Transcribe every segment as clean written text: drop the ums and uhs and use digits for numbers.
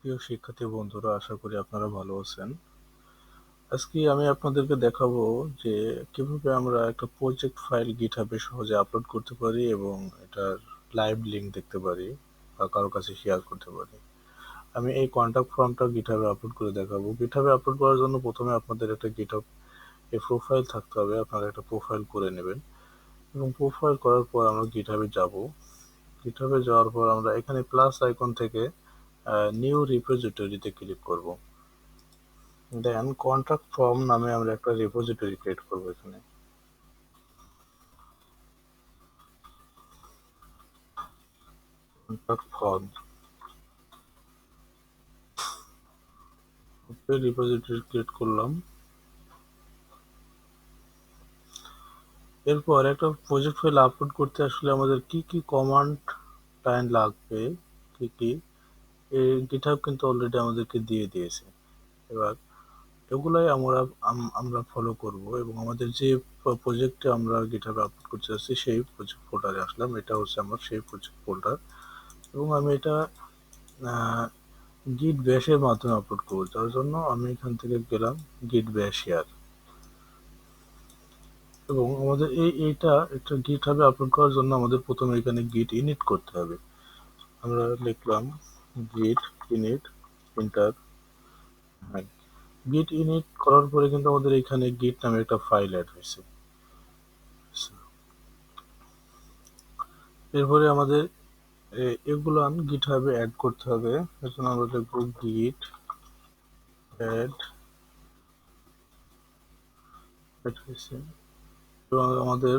প্রিয় শিক্ষার্থী বন্ধুরা, আশা করি আপনারা ভালো আছেন। আজকে আমি আপনাদেরকে দেখাবো যে কিভাবে আমরা একটা প্রজেক্ট ফাইল GitHub এ সহজে আপলোড করতে পারি এবং এটার লাইভ লিংক দেখতে পারি বা কারো কাছে শেয়ার করতে পারি। আমি এই কন্টাক্ট ফর্মটা GitHub এ আপলোড করে দেখাবো। GitHub এ আপলোড করার জন্য প্রথমে আপনাদের একটা GitHub এ প্রোফাইল থাকতে হবে। আপনারা একটা প্রোফাইল করে নেবেন এবং প্রোফাইল করার পর আমরা GitHub এ যাব। GitHub এ যাওয়ার পর আমরা এখানে প্লাস আইকন থেকে নিউ রিপোজিটরিতে ক্লিক করব। দেন কন্ট্রাক্ট ফর্ম নামে আমরা একটা রিপোজিটরি ক্রিয়েট করব এখানে। কন্ট্রাক্ট ফর্ম রিপোজিটরি ক্রিয়েট করলাম। এরপর একটা প্রজেক্ট ফাইল আপলোড করতে আসলে আমাদের কি কি কমান্ড লাইন লাগবে, কি কি এই GitHub কিন্তু অলরেডি আমাদেরকে দিয়ে দিয়েছে। এবার এগুলাই আমরা ফলো করব এবং আমাদের যে প্রজেক্টে আমরা GitHub আপলোড করতে যাচ্ছি সেই প্রজেক্ট ফোল্ডারে আসলাম। এটা হচ্ছে আমার সেই প্রজেক্ট ফোল্ডার এবং আমি এটা গিট ব্যাশের মাধ্যমে আপলোড করবো, তার জন্য আমি এখান থেকে গেলাম গিট ব্যাশ হিয়ার এবং আমাদের এইটা একটা GitHub এ আপলোড করার জন্য আমাদের প্রথমে এখানে git init করতে হবে। আমরা লিখলাম git init এন্টার। হ্যাঁ, git init করার পরে কিন্তু আমাদের এখানে git নামে একটা ফাইল অ্যাড হয়েছে। এরপরে আমাদের এগুলো GitHub এ অ্যাড করতে হবে। এর জন্য আমরা লিখবো git add অ্যাড হয়েছে এবং আমাদের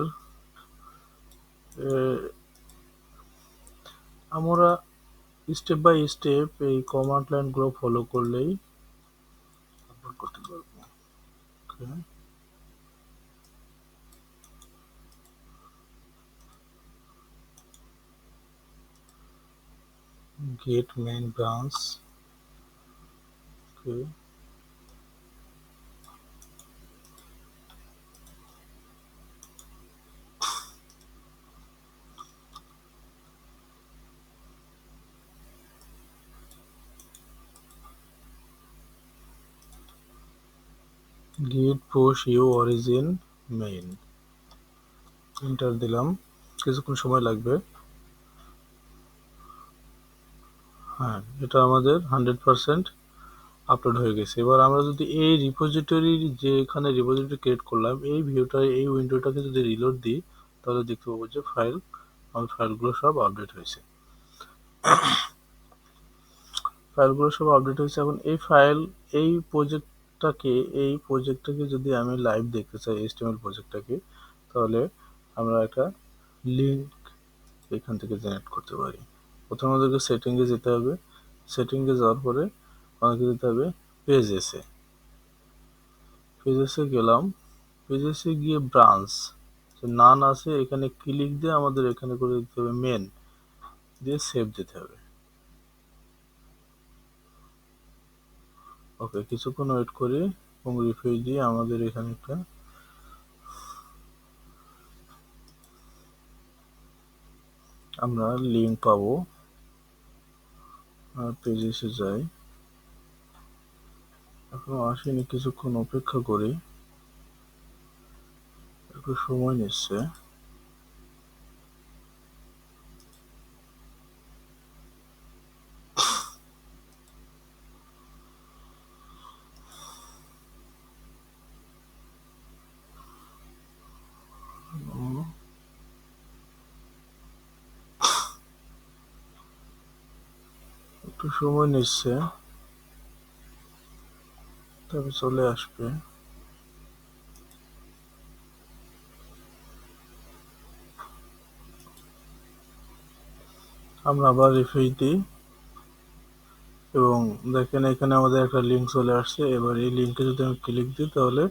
আমরা স্টেপ বাই স্টেপ এই কমান্ড লাইনগুলো ফলো করলেই আপলোড করতে পারবো। Okay, git main branch. Okay, git push U origin main enter দিলাম। কিছুক্ষণ সময় লাগবে। হ্যাঁ, এটা আমাদের 100% আপলোড হয়ে গেছে। এবার আমরা যদি এই রিপোজিটরির যে এখানে রিপোজিটরি ক্রিয়েট করলাম এই ভিউটা এই উইন্ডোটাকে যদি রিলোড দিই তাহলে দেখতে পাবো যে আমার ফাইলগুলো সব আপডেট হয়েছে। এখন এই প্রজেক্টটাকে যদি আমি লাইভ দেখতে চাই, HTML প্রজেক্টটাকে, তাহলে আমরা একটা লিংক এখান থেকে জেনারেট করতে পারি। প্রথমে আমাদেরকে সেটিংয়ে যেতে হবে। সেটিংয়ে যাওয়ার পরে আমাদেরকে যেতে হবে পেজেসে। পেজেসে গেলাম। পেজেসে গিয়ে ব্রাঞ্চ নান আছে এখানে ক্লিক দিয়ে আমাদের এখানে করে দিতে হবে মেন, দিয়ে সেভ দিতে হবে। ওকে, কিছুক্ষণ ওয়েট করি এবং রিফ্রেশ দিয়ে আমাদের এখানে একটা আমরা লিংক পাবো। পেজেসে যাই, এখনো আসেনি, কিছুক্ষণ অপেক্ষা করি, একটু সময় নিচ্ছে। একটু সময় নিচ্ছে, তবে চলে আসবে। আমরা আবার রিফ্রেশ দিই এবং দেখেন এখানে আমাদের একটা লিংক চলে আসছে। এবার এই লিংকে যদি আমি ক্লিক দিই তাহলে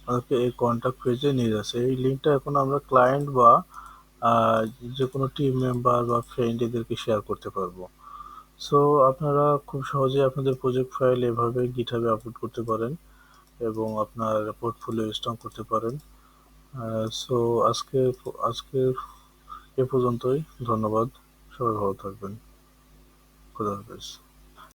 আমাকে এই কন্ট্যাক্ট পেজে নিয়ে যাচ্ছে। এই লিংকটা এখন আমরা ক্লায়েন্ট বা যে কোনো টিম মেম্বার বা ফ্রেন্ড এদেরকে শেয়ার করতে পারবো। সো আপনারা খুব সহজেই আপনাদের প্রজেক্ট ফাইল এভাবে GitHub এ আপলোড করতে পারেন এবং আপনার পোর্টফোলিও স্ট্রং করতে পারেন। সো আজকে আজকে এ পর্যন্তই। ধন্যবাদ। সবাই ভালো থাকবেন। খোদা হাফেজ।